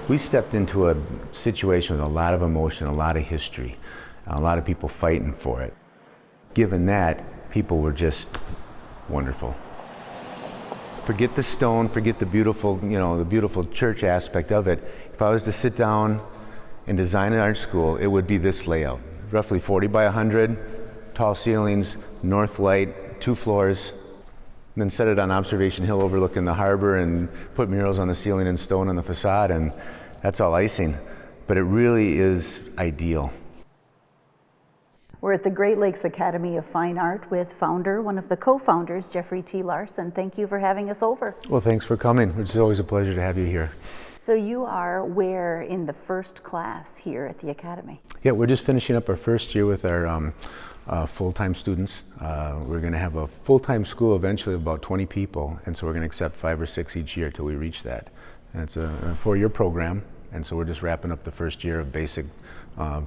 We stepped into a situation with a lot of emotion, a lot of history, a lot of people fighting for it. Given that, people were just wonderful. Forget the stone, forget the beautiful, the beautiful church aspect of it. If I was to sit down and design an art school, it would be this layout. Roughly 40 by 100, tall ceilings, north light, 2 floors, and then set it on Observation Hill overlooking the harbor and put murals on the ceiling and stone on the facade, and that's all icing. But it really is ideal. We're at the Great Lakes Academy of Fine Art with one of the co-founders, Jeffrey T. Larson. Thank you for having us over. Well, thanks for coming. It's always a pleasure to have you here. So you are where in the first class here at the Academy? Yeah, we're just finishing up our first year with our full-time students. We're going to have a full-time school eventually of about 20 people, and so we're going to accept 5 or 6 each year till we reach that. And it's a 4-year program, and so we're just wrapping up the first year of basic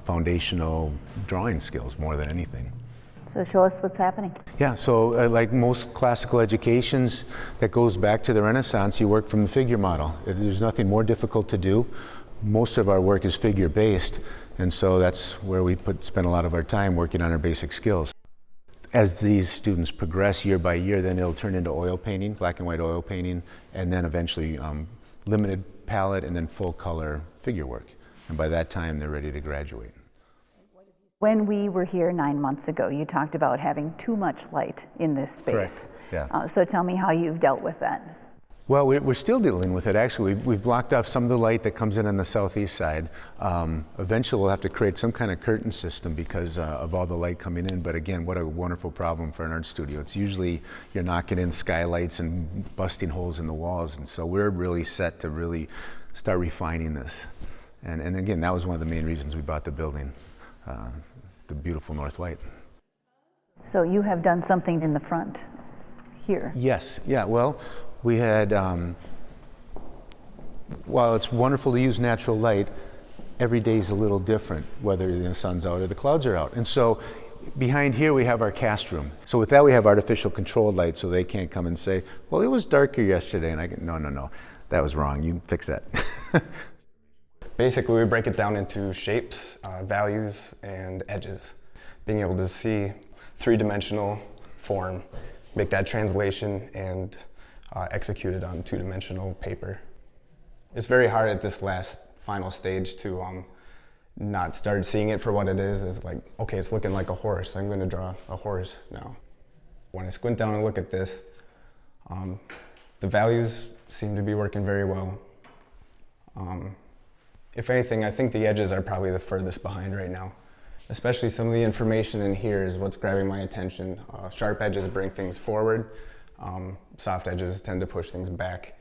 foundational drawing skills more than anything. So show us what's happening. Yeah, so like most classical educations that goes back to the Renaissance, you work from the figure model. There's nothing more difficult to do. Most of our work is figure-based, and so that's where we spend a lot of our time working on our basic skills. As these students progress year by year, then it'll turn into oil painting, black and white oil painting, and then eventually limited palette and then full color figure work. And by that time, they're ready to graduate. When we were here 9 months ago, you talked about having too much light in this space. Correct. Yeah. So tell me how you've dealt with that. Well, we're still dealing with it. Actually, we've blocked off some of the light that comes in on the southeast side. Eventually, we'll have to create some kind of curtain system because of all the light coming in. But again, what a wonderful problem for an art studio. It's usually you're knocking in skylights and busting holes in the walls. And so we're really set to really start refining this. And again, that was one of the main reasons we bought the building, the beautiful north light. So you have done something in the front here. Yes, yeah, well, we had, while it's wonderful to use natural light, every day is a little different, whether the sun's out or the clouds are out. And so behind here we have our cast room. So with that we have artificial controlled light so they can't come and say, well, it was darker yesterday. And I go, no, that was wrong, you fix that. Basically, we break it down into shapes, values, and edges. Being able to see 3-dimensional form, make that translation, and execute it on 2-dimensional paper. It's very hard at this last final stage to not start seeing it for what it is. It's like, okay, it's looking like a horse. I'm going to draw a horse now. When I squint down and look at this, the values seem to be working very well. If anything, I think the edges are probably the furthest behind right now. Especially some of the information in here is what's grabbing my attention. Sharp edges bring things forward. Soft edges tend to push things back.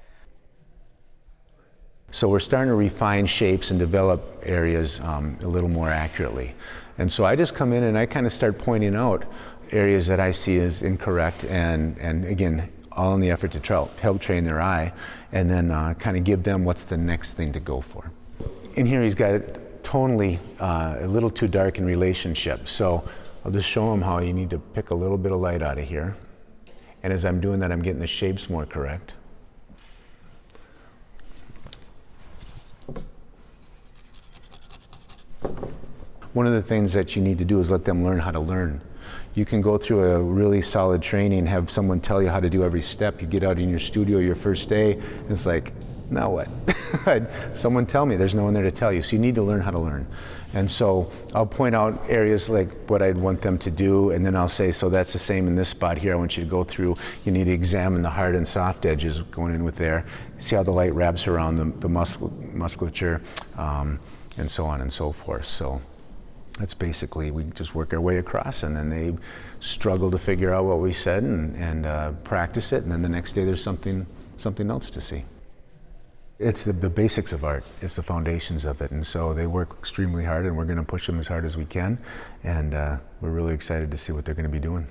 So we're starting to refine shapes and develop areas a little more accurately. And so I just come in and I kind of start pointing out areas that I see as incorrect and again, all in the effort to help train their eye and then kind of give them what's the next thing to go for. In here he's got it tonally a little too dark in relationship. So I'll just show him how you need to pick a little bit of light out of here. And as I'm doing that, I'm getting the shapes more correct. One of the things that you need to do is let them learn how to learn. You can go through a really solid training, have someone tell you how to do every step. You get out in your studio your first day, and it's like, now what? Someone tell me, there's no one there to tell you. So you need to learn how to learn. And so I'll point out areas like what I'd want them to do, and then I'll say, so that's the same in this spot here. I want you to go through, you need to examine the hard and soft edges going in with there. See how the light wraps around the musculature, and so on and so forth. So that's basically, we just work our way across, and then they struggle to figure out what we said and practice it, and then the next day there's something else to see. It's the basics of art. It's the foundations of it. And so they work extremely hard, and we're going to push them as hard as we can. And we're really excited to see what they're going to be doing.